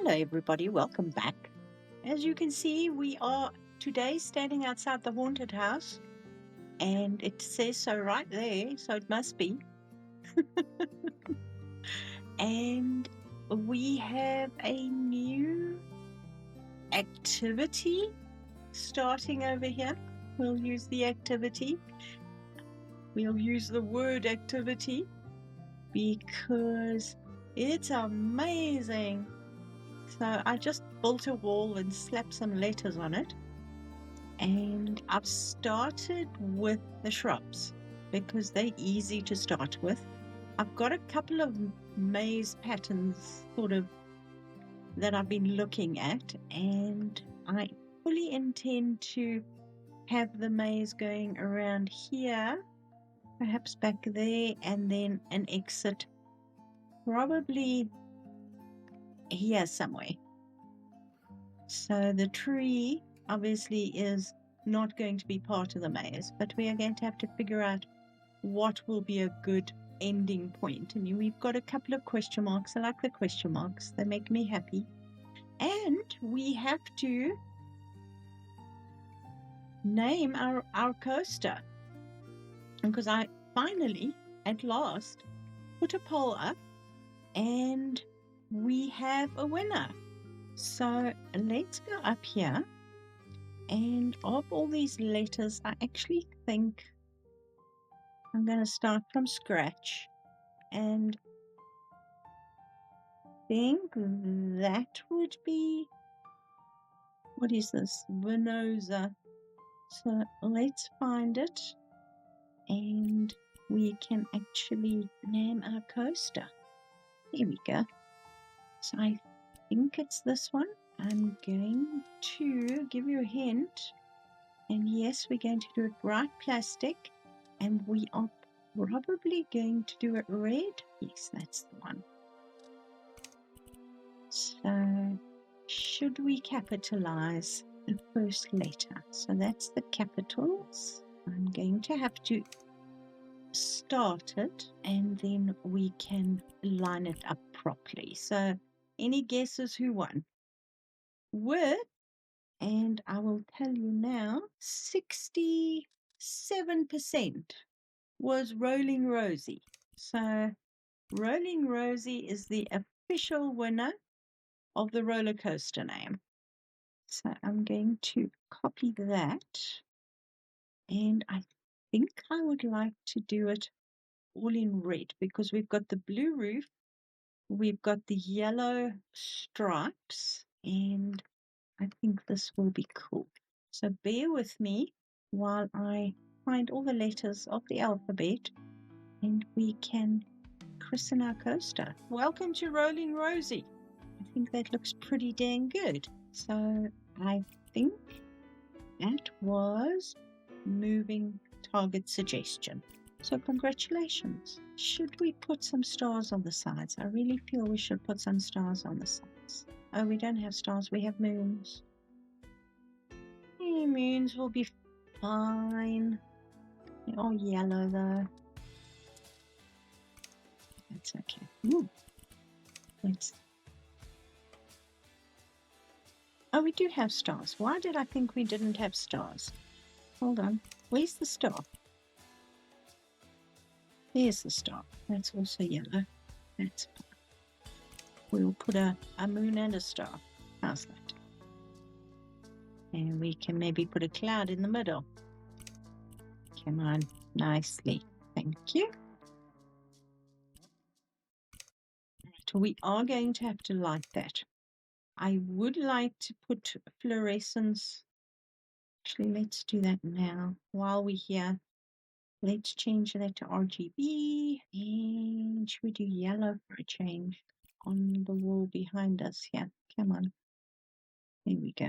Hello everybody, welcome back. As you can see, we are today standing outside the haunted house, and it says so right there, so it must be. And we have a new activity starting over here. We'll use the activity. We'll use the word activity because it's amazing. So I just built a wall and slapped some letters on it. And I've started with the shrubs because they're easy to start with. I've got a couple of maze patterns sort of that I've been looking at, and I fully intend to have the maze going around here, perhaps back there, and then an exit probably here somewhere. So the tree obviously is not going to be part of the maze, but we are going to have to figure out what will be a good ending point. And we've got a couple of question marks. I like the question marks. They make me happy. And we have to name our coaster. Because I finally, at last, put a poll up and we have a winner. So let's go up here. And of all these letters, I actually think I'm going to start from scratch and think that would be, what is this? Venosa. So let's find it and we can actually name our coaster. Here we go. So I think it's this one. I'm going to give you a hint. And yes, we're going to do it bright plastic. And we are probably going to do it red. Yes, that's the one. So should we capitalize the first letter? So that's the capitals. I'm going to have to start it and then we can line it up properly. So any guesses who won? With, and I will tell you now, 67% was Rolling Rosie. So Rolling Rosie is the official winner of the roller coaster name. So I'm going to copy that. And I think I would like to do it all in red because we've got the blue roof, we've got the yellow stripes, and I think this will be cool. So bear with me while I find all the letters of the alphabet and we can christen our coaster. Welcome to Rolling Rosie. I think that looks pretty dang good. So I think that was moving target suggestion. So congratulations. Should we put some stars on the sides? I really feel we should put some stars on the sides. Oh, we don't have stars, we have moons. Moons will be fine. They're all yellow though. That's okay. Ooh. Let's. Oh, we do have stars. Why did I think we didn't have stars? Hold on. Where's the star? There's the star. That's also yellow. That's fine. We'll put a moon and a star. How's that? And we can maybe put a cloud in the middle. Come on, nicely. Thank you. Right, we are going to have to light that. I would like to put fluorescence. Actually, let's do that now. While we're here, let's change that to RGB. And should we do yellow for a change on the wall behind us here? Come on. There we go.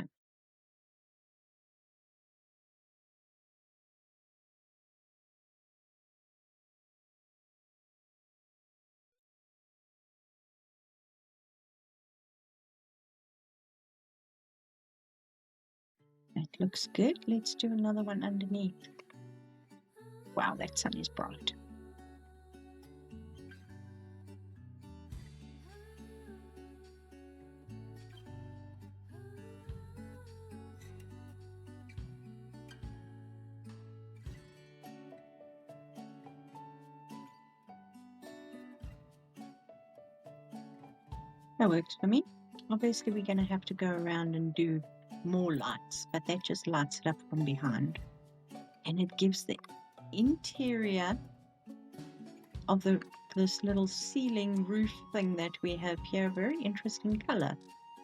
That looks good. Let's do another one underneath. Wow, that sun is bright. That works for me. Obviously, we're going to have to go around and do more lights, but that just lights it up from behind. And it gives the interior of this little ceiling roof thing that we have here a very interesting color.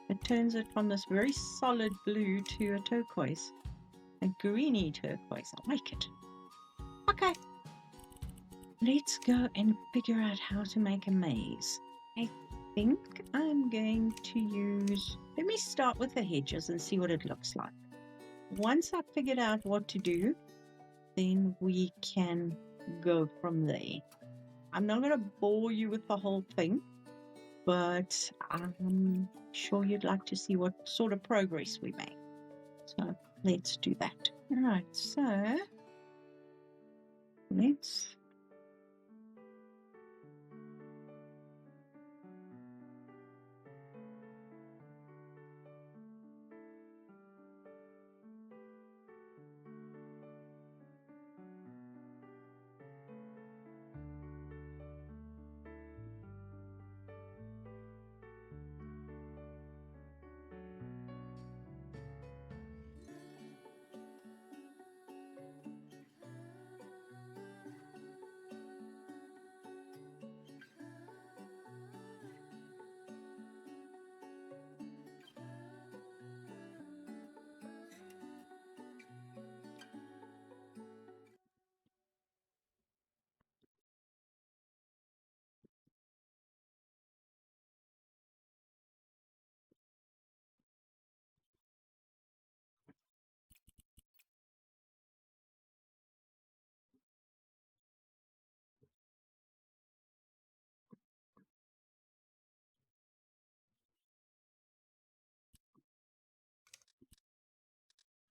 It turns it from this very solid blue to a turquoise, a greeny turquoise. I like it. Okay, let's go and figure out how to make a maze. I think I'm going to use, let me start with the hedges and see what it looks like. Once I've figured out what to do, then we can go from there. I'm not going to bore you with the whole thing, but I'm sure you'd like to see what sort of progress we make. So let's do that. All right, so let's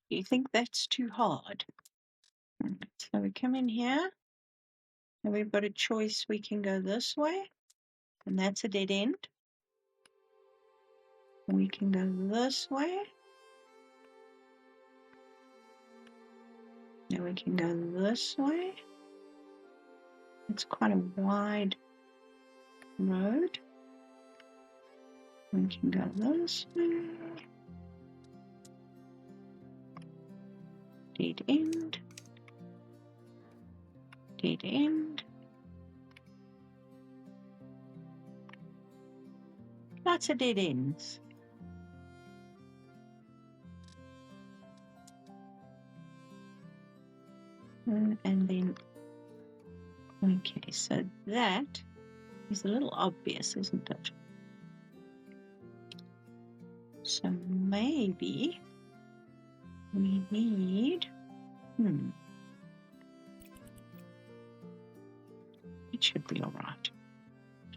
Do you think that's too hard? So we come in here, and we've got a choice. We can go this way, and that's a dead end. We can go this way, and we can go this way. It's quite a wide road. We can go this way. Dead end. Dead end. Lots of dead ends. And then, okay, so that is a little obvious, isn't it? So maybe we need, it should be all right.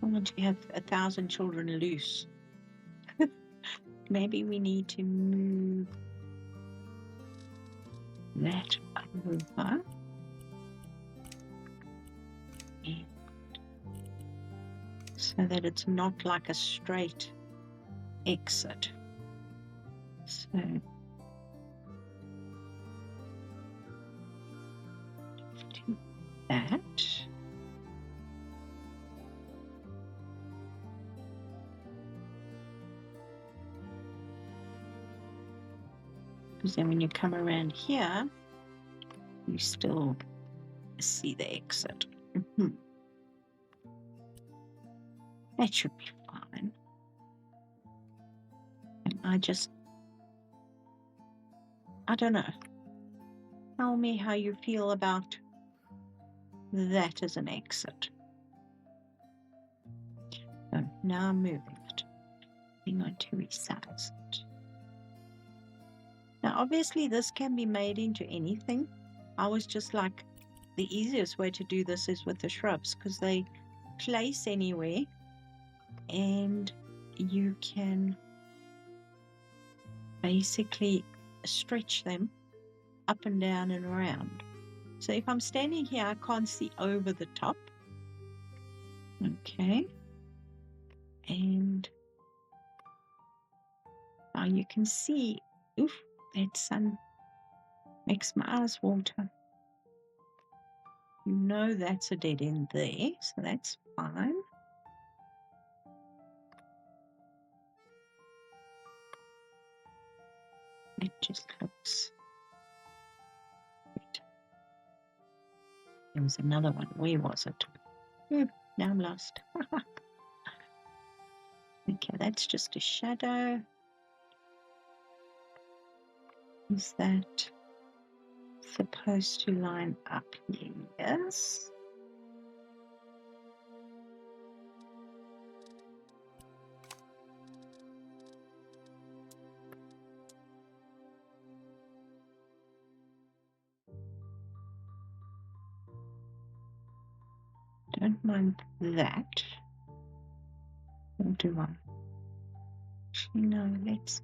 Don't want to have 1,000 children loose. Maybe we need to move that over. So that it's not like a straight exit. So do that. Because then when you come around here, you still see the exit. That should be fine. And I don't know. Tell me how you feel about that as an exit. So now I'm moving it. I'm going to resize it. Now, obviously, this can be made into anything. I was just like, the easiest way to do this is with the shrubs because they place anywhere and you can basically stretch them up and down and around. So if I'm standing here, I can't see over the top. Okay. And now you can see, oof, that sun makes my eyes water. You know that's a dead end there, so that's fine. It just looks good. There was another one. Where was it? Now I'm lost. Okay, that's just a shadow. Is that supposed to line up? Yes. Don't mind that. Or do I? Actually, no, let's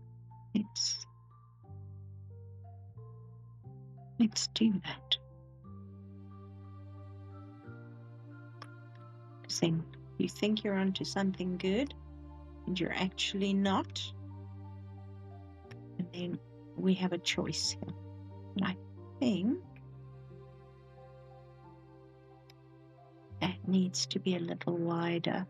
do that. Because then you think you're onto something good and you're actually not. And then we have a choice here. And I think that needs to be a little wider.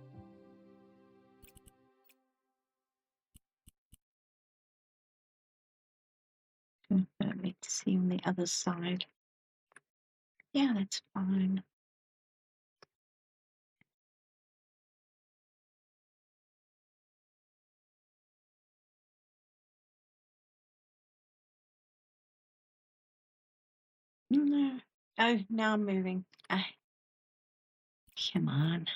Let's see on the other side. Yeah, that's fine. No. Oh, now I'm moving. Come on.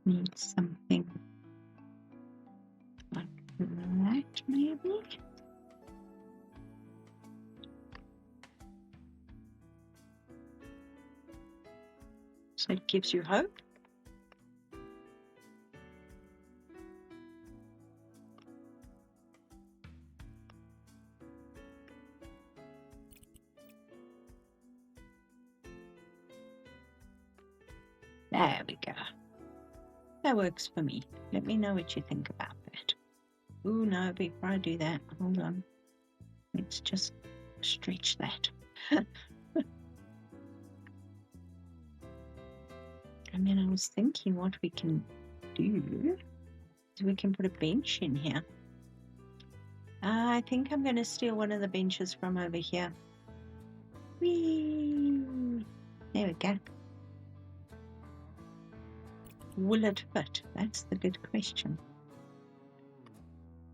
Need something like that, maybe. So it gives you hope. There we go. That works for me. Let me know what you think about that. Ooh, no, before I do that, hold on. Let's just stretch that. And then I was thinking what we can do is we can put a bench in here. I think I'm going to steal one of the benches from over here. Whee! There we go. Will it fit? That's the good question.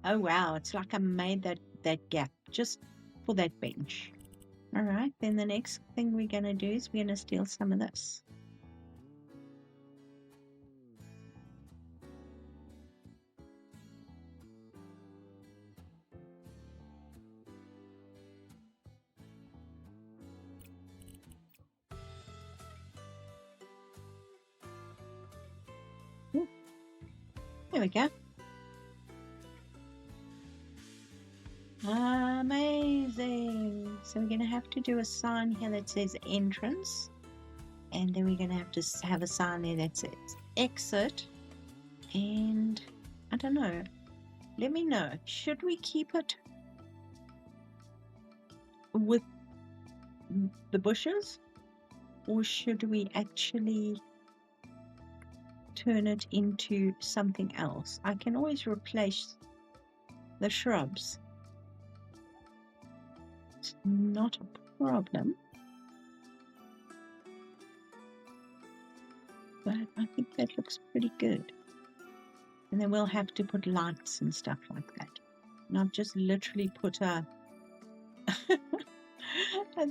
Oh wow, it's like I made that gap just for that bench. All right, then the next thing we're going to do is we're going to steal some of this. Ooh, there we go. Amazing. So we're going to have to do a sign here that says entrance. And then we're going to have a sign there that says exit. And I don't know. Let me know. Should we keep it with the bushes? Or should we actually turn it into something else? I can always replace the shrubs. It's not a problem. But I think that looks pretty good. And then we'll have to put lights and stuff like that. And I've just literally put a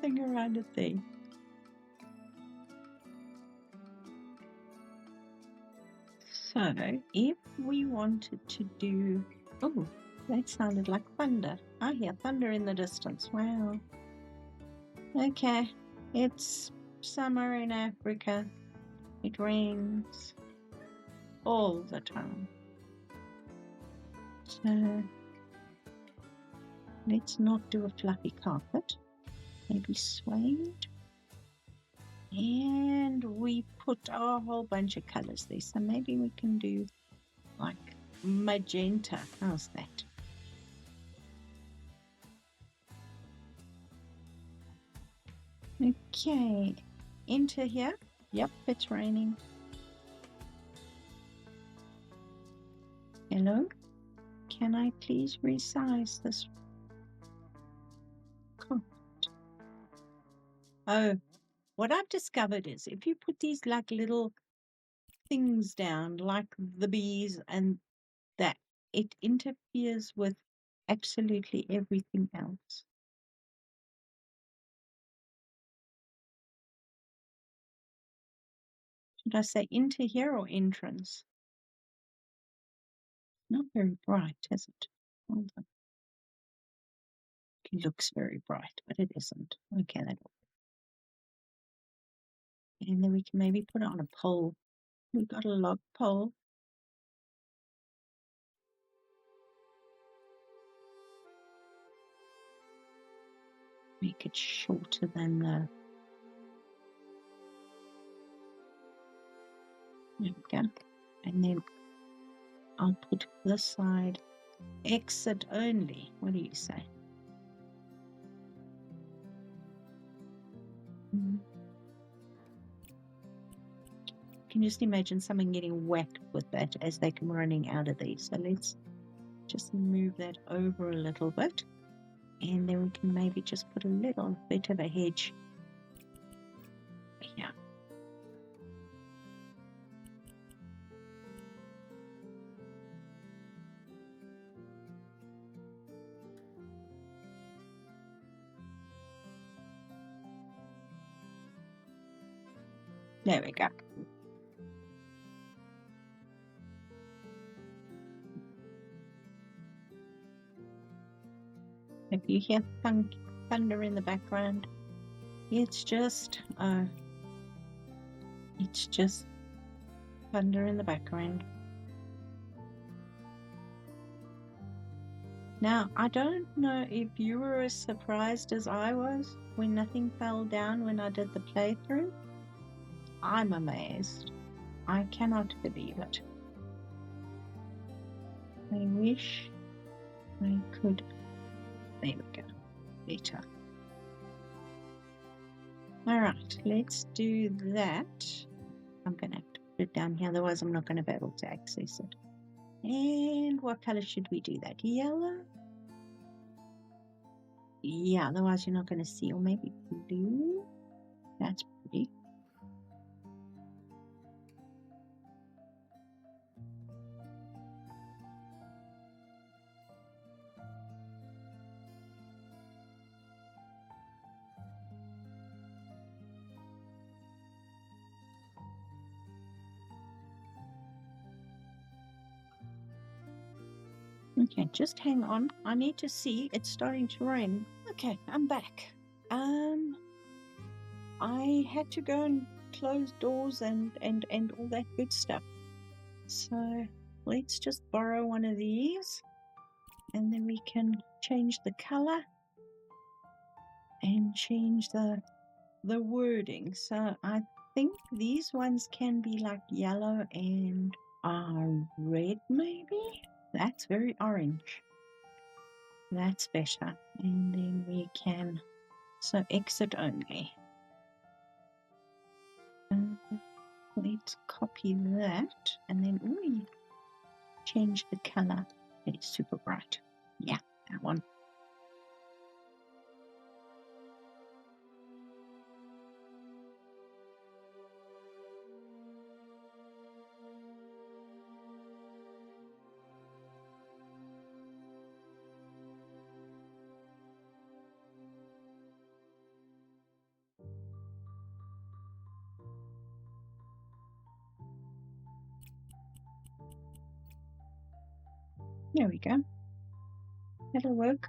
thing around it there. So if we wanted to do, oh, that sounded like thunder. I hear thunder in the distance. Wow. Okay, it's summer in Africa. It rains all the time. So let's not do a fluffy carpet. Maybe suede. And we put a whole bunch of colors there. So maybe we can do like magenta. How's that? Okay, enter here. Yep, it's raining. Hello? Can I please resize this? Oh, what I've discovered is if you put these like little things down, like the bees and that, it interferes with absolutely everything else. Should I say enter here or entrance? Not very bright, is it? Hold on. It looks very bright, but it isn't. Okay, that'll. And then we can maybe put it on a pole. We've got a log pole. Make it shorter than the. There we go. And then I'll put this side exit only. What do you say? Can you just imagine someone getting whacked with that as they come running out of these? So let's just move that over a little bit. And then we can maybe just put a little bit of a hedge here. There we go. If you hear thunder in the background, it's just thunder in the background. Now, I don't know if you were as surprised as I was when nothing fell down when I did the playthrough. I'm amazed. I cannot believe it. I wish I could. There we go. Better. All right, let's do that. I'm going to have to put it down here, otherwise I'm not going to be able to access it. And what color should we do that? Yellow? Yeah, otherwise you're not going to see. Or maybe blue? That's pretty. Okay, just hang on. I need to see. It's starting to rain. Okay, I'm back. I had to go and close doors and all that good stuff. So let's just borrow one of these, and then we can change the color and change the wording. So I think these ones can be like yellow and red, maybe. That's very orange. That's better. And then we can, so exit only. Let's copy that, and then we change the color. It's super bright. Yeah, that one. There we go. That'll work.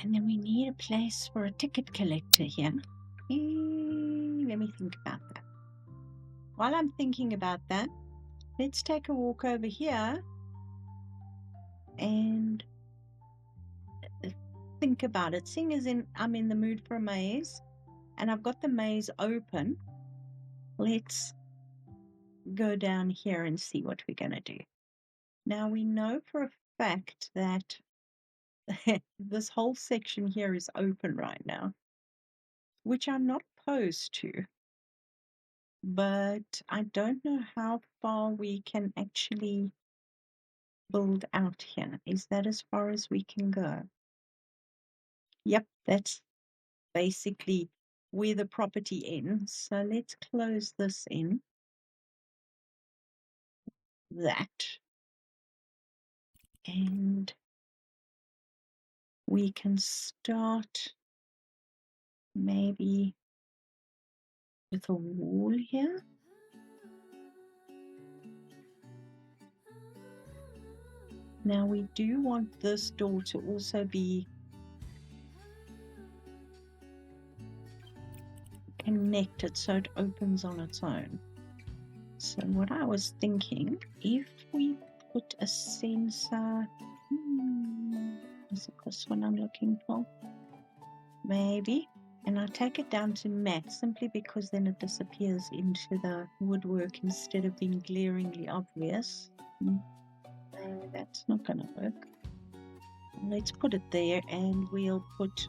And then we need a place for a ticket collector here. Let me think about that. While I'm thinking about that, let's take a walk over here and think about it. Seeing as I'm in the mood for a maze and I've got the maze open, let's go down here and see what we're going to do. Now we know for a fact that this whole section here is open right now, which I'm not opposed to, but I don't know how far we can actually build out here. Is that as far as we can go? Yep, that's basically where the property ends. So let's close this in. That. And we can start maybe with a wall here. Now we do want this door to also be connected so it opens on its own. So what I was thinking, if we put a sensor, is it this one I'm looking for? Maybe. And I take it down to matte simply because then it disappears into the woodwork instead of being glaringly obvious. No, that's not going to work. Let's put it there and we'll put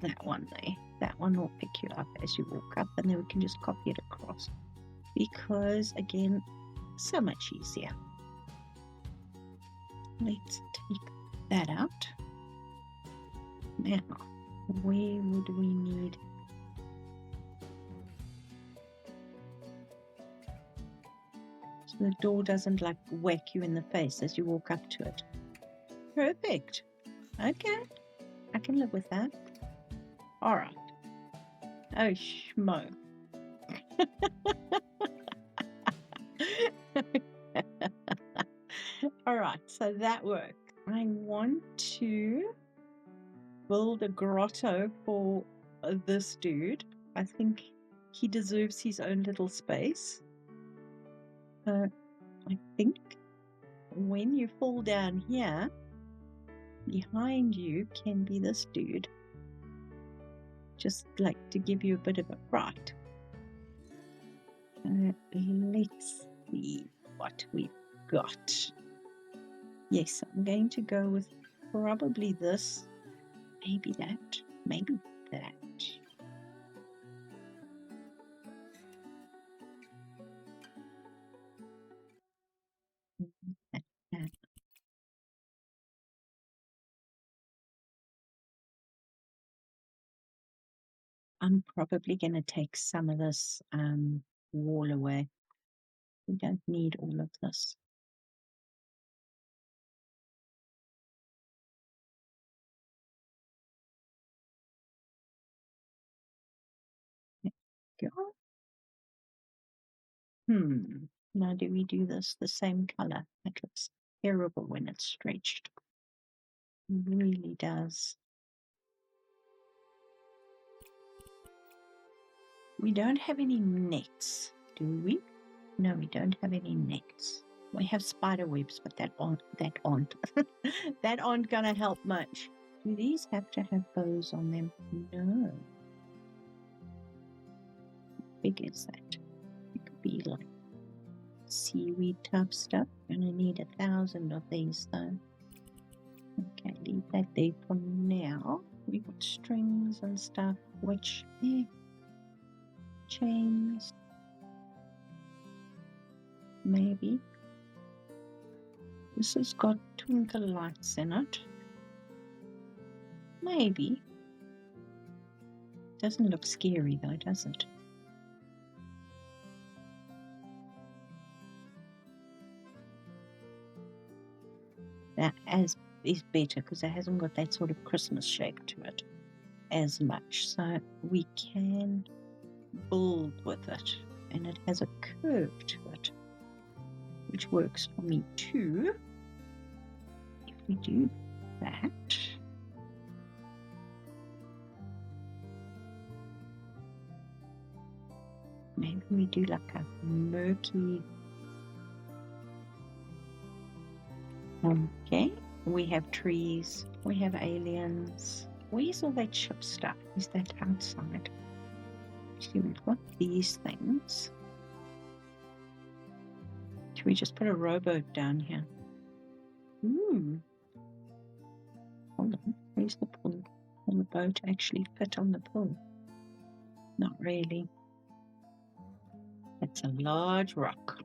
that one there. That one will pick you up as you walk up and then we can just copy it across. Because again, so much easier. Let's take that out. Now, where would we need? So the door doesn't like whack you in the face as you walk up to it. Perfect. Okay, I can live with that. All right. Oh, schmo. All right, so that worked. I want to build a grotto for this dude. I think he deserves his own little space. I think when you fall down here, behind you can be this dude. Just like to give you a bit of a fright. Let's see what we've got. Yes, I'm going to go with probably this. Maybe that. Maybe that. I'm probably going to take some of this wall away. We don't need all of this. There we go. Now do we do this the same color? That looks terrible when it's stretched. It really does. We don't have any nets, do we? No, we don't have any nets. We have spider webs, but that aren't that aren't gonna help much. Do these have to have bows on them? No. How big is that? It could be like seaweed type stuff. Gonna need 1,000 of these though. Okay, leave that there for now. We've got strings and stuff, which chains. Maybe. This has got twinkle lights in it. Maybe. Doesn't look scary though, does it? That is better because it hasn't got that sort of Christmas shape to it as much. So we can build with it. And it has a curve to it, which works for me too. If we do that, maybe we do like a murky. Okay, we have trees, we have aliens. Where's all that ship stuff? Is that outside? See, we've got these things. Should we just put a rowboat down here? Ooh. hold on. Where's the pull? Will the boat actually fit on the pull? Not really. It's a large rock.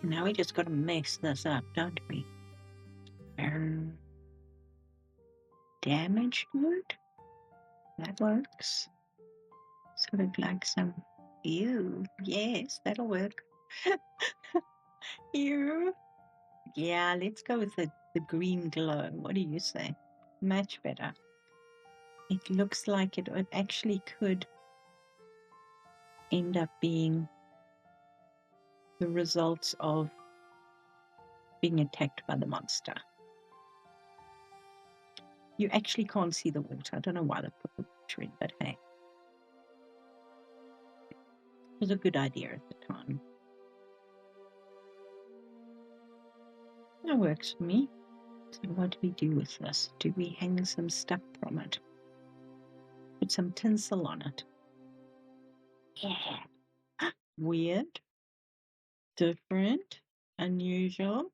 Now we just got to mess this up, don't we? Damage mode? That works. Sort of like some... Ew. Yes, that'll work. Ew. Yeah, let's go with the green glow. What do you say? Much better. It looks like it actually could end up being the results of being attacked by the monster. You actually can't see the water. I don't know why they put the water in, but hey. It was a good idea at the time. That works for me. So what do we do with this? Do we hang some stuff from it? Put some tinsel on it. Yeah. Weird. Different. Unusual.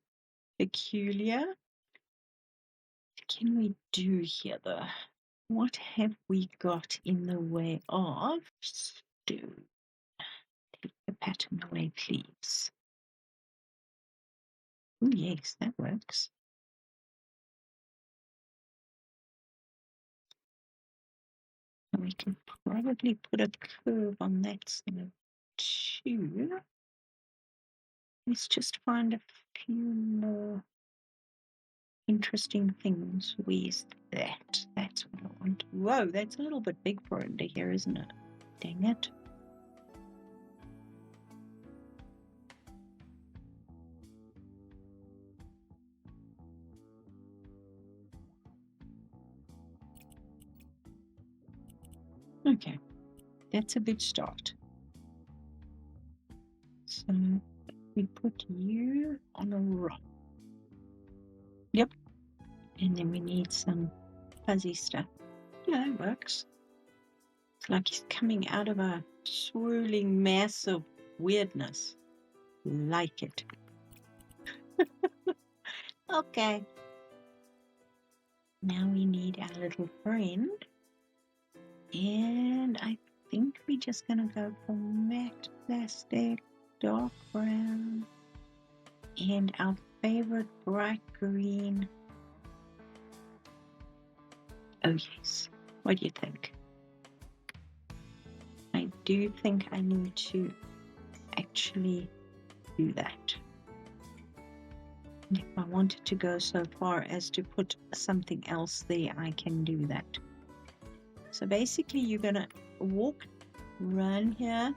Peculiar. What can we do here though? What have we got in the way of stone? Take the pattern away, please. Oh yes, that works. And we can probably put a curve on that side too. Let's just find a few more interesting things. Where's that? That's what I want. Whoa, that's a little bit big for under here, isn't it? Dang it. Okay, that's a good start. So we put you on a rock. Yep. And then we need some fuzzy stuff. Yeah, that works. It's like he's coming out of a swirling mass of weirdness. Like it. Okay. Now we need our little friend. And I think we're just going to go for matte plastic, dark brown, and our favorite bright green. Oh yes, what do you think? I do think I need to actually do that. And if I wanted to go so far as to put something else there, I can do that. So basically you're going to walk, run here.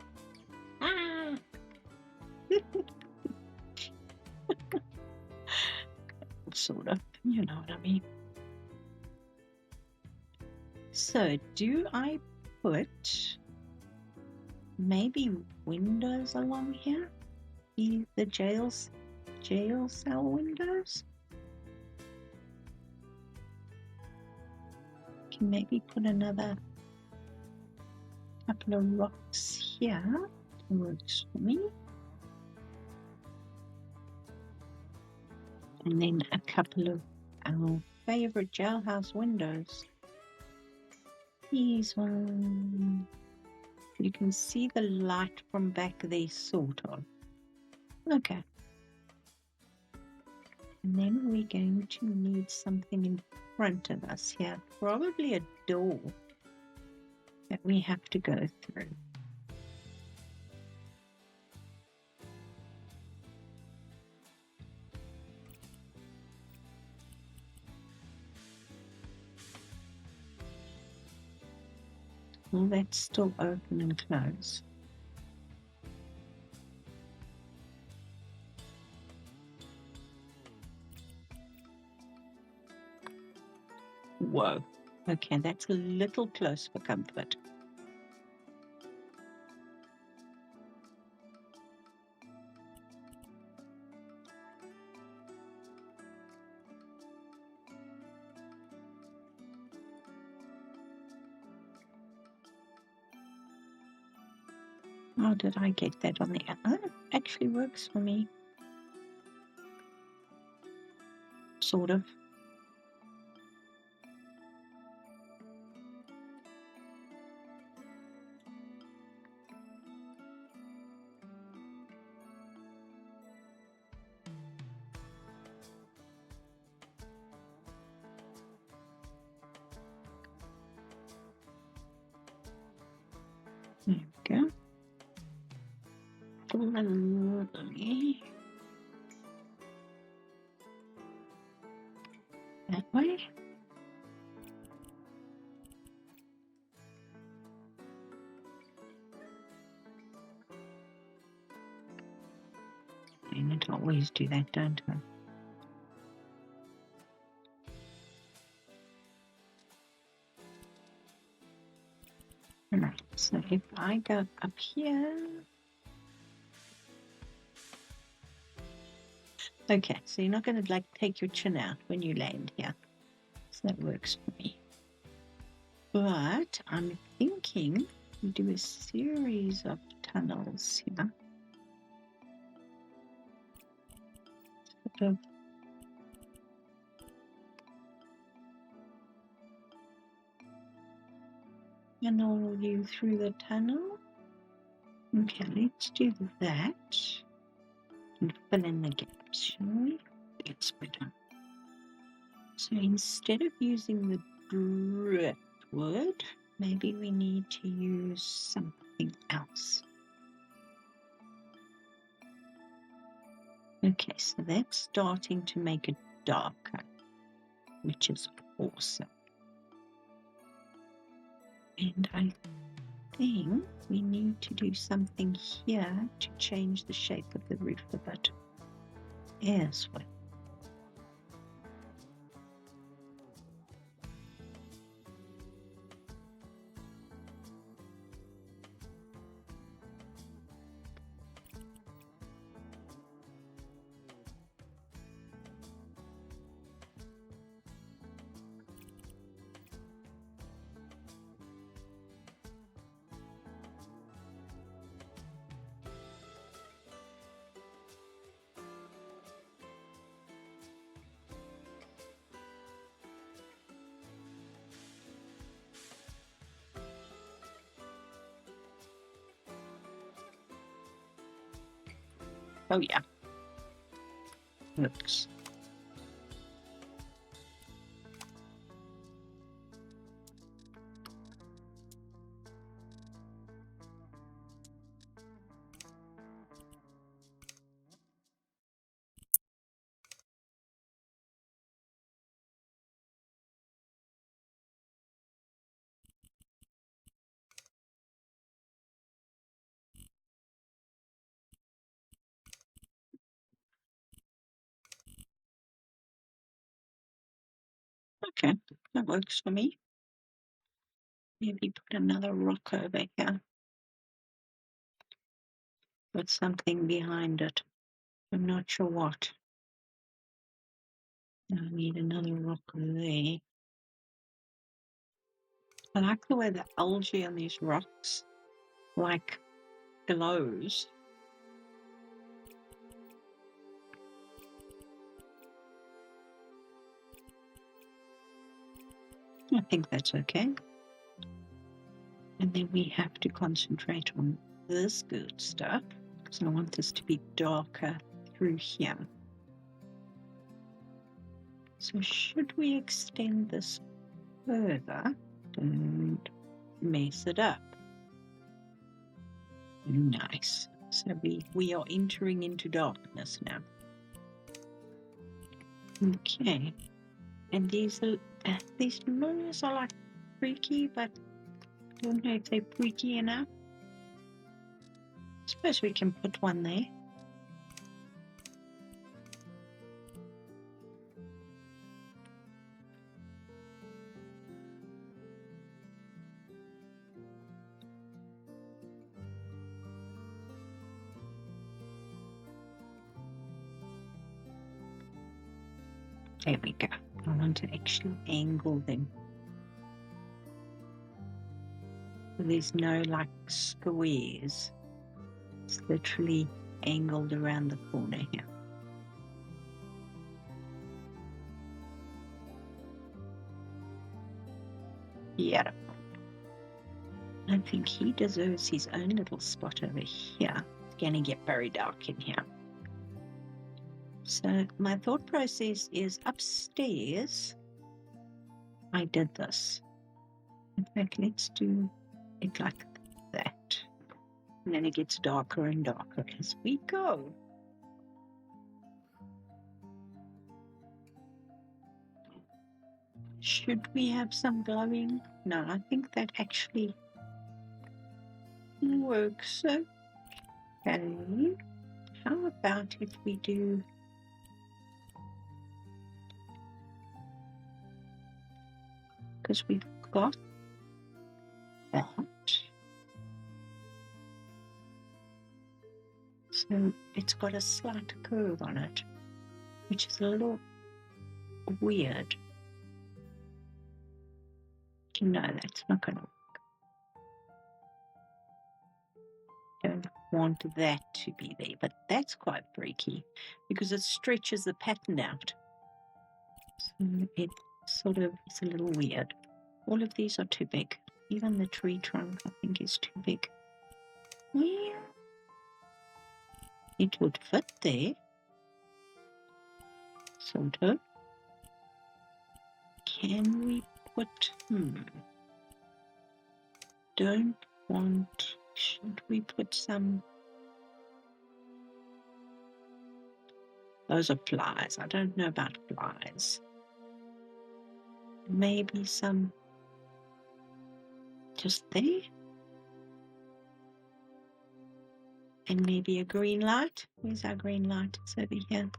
Ah! Sort of, you know what I mean. So do I put maybe windows along here? The jail cell windows? Can maybe put another couple of rocks here. Works for me. And then a couple of our favorite jailhouse windows. These ones. You can see the light from back there, sort of. Okay. And then we're going to need something in front of us here. Probably a door that we have to go through. Well, that's still open and closed. Whoa. Okay, that's a little close for comfort. How did I get that on there? Oh, it actually works for me. Sort of. There we go. That way. I need to always do that, don't I? Right, so if I go up here. Okay, so you're not going to like take your chin out when you land here. So that works for me. But I'm thinking we do a series of tunnels here. Sort of. Funnel you through the tunnel. Okay, let's do that. And fill in the gaps, shall we? That's better. So instead of using the driftwood, maybe we need to use something else. Okay, so that's starting to make it darker, which is awesome. And I think we need to do something here to change the shape of the roof a bit as well. Oh yeah, looks. Okay, that works for me. Maybe put another rock over here with something behind it. I'm not sure what. I need another rock there. I like the way the algae on these rocks like glows. I think that's okay. And then we have to concentrate on this good stuff because I want this to be darker through here. So should we extend this further? Don't mess it up. Nice. So we are entering into darkness now. Okay. And these mirrors are like freaky, but I don't know if they're freaky enough. I suppose we can put one there. There we go. I want to actually angle them. So there's no like squares. It's literally angled around the corner here. Yeah. I think he deserves his own little spot over here. It's going to get very dark in here. So my thought process is upstairs. I did this. In fact, let's do it like that. And then it gets darker and darker as we go. Should we have some glowing? No, I think that actually works. So, okay. How about if we do... Because we've got that. So it's got a slight curve on it, which is a little weird. No, that's not going to work. Don't want that to be there, but that's quite freaky because it stretches the pattern out. So it sort of is a little weird. All of these are too big. Even the tree trunk, I think, is too big. Yeah. It would fit there. Sort of. Can we put... Don't want... Should we put some... Those are flies. I don't know about flies. Maybe some... Just there? And maybe a green light. Where's our green light? It's over here.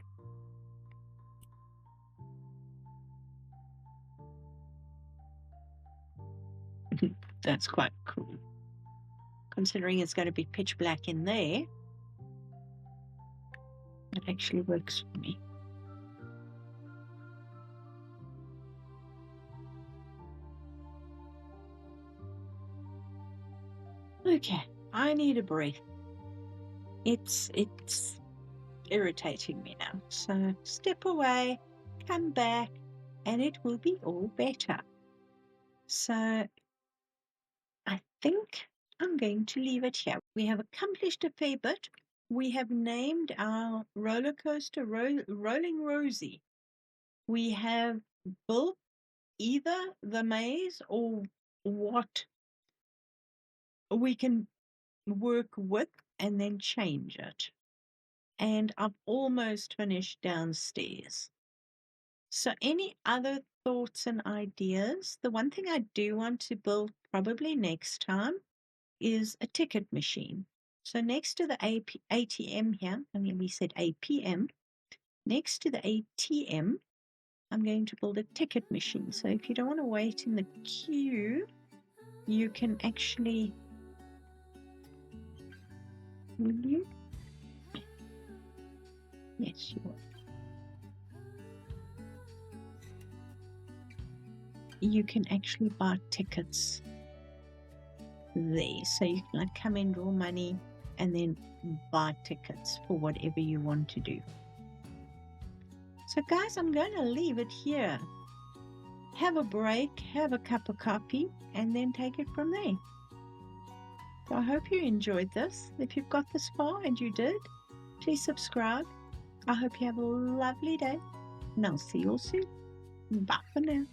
That's quite cool. Considering it's going to be pitch black in there, it actually works for me. Okay, I need a breath. It's irritating me now. So step away, come back, and it will be all better. So I think I'm going to leave it here. We have accomplished a fair bit. We have named our roller coaster Rolling Rosie. We have built either the maze or what we can work with and then change it. And I've almost finished downstairs. So any other thoughts and ideas? The one thing I do want to build probably next time is a ticket machine. So next to the ATM here, I mean we said APM, next to the ATM, I'm going to build a ticket machine. So if you don't want to wait in the queue, you can actually... Will you? Yes, you will. You can actually buy tickets there. So you can like come in, draw money, and then buy tickets for whatever you want to do. So guys, I'm going to leave it here. Have a break, have a cup of coffee, and then take it from there. So I hope you enjoyed this. If you've got this far and you did, please subscribe. I hope you have a lovely day, and I'll see you all soon. Bye for now.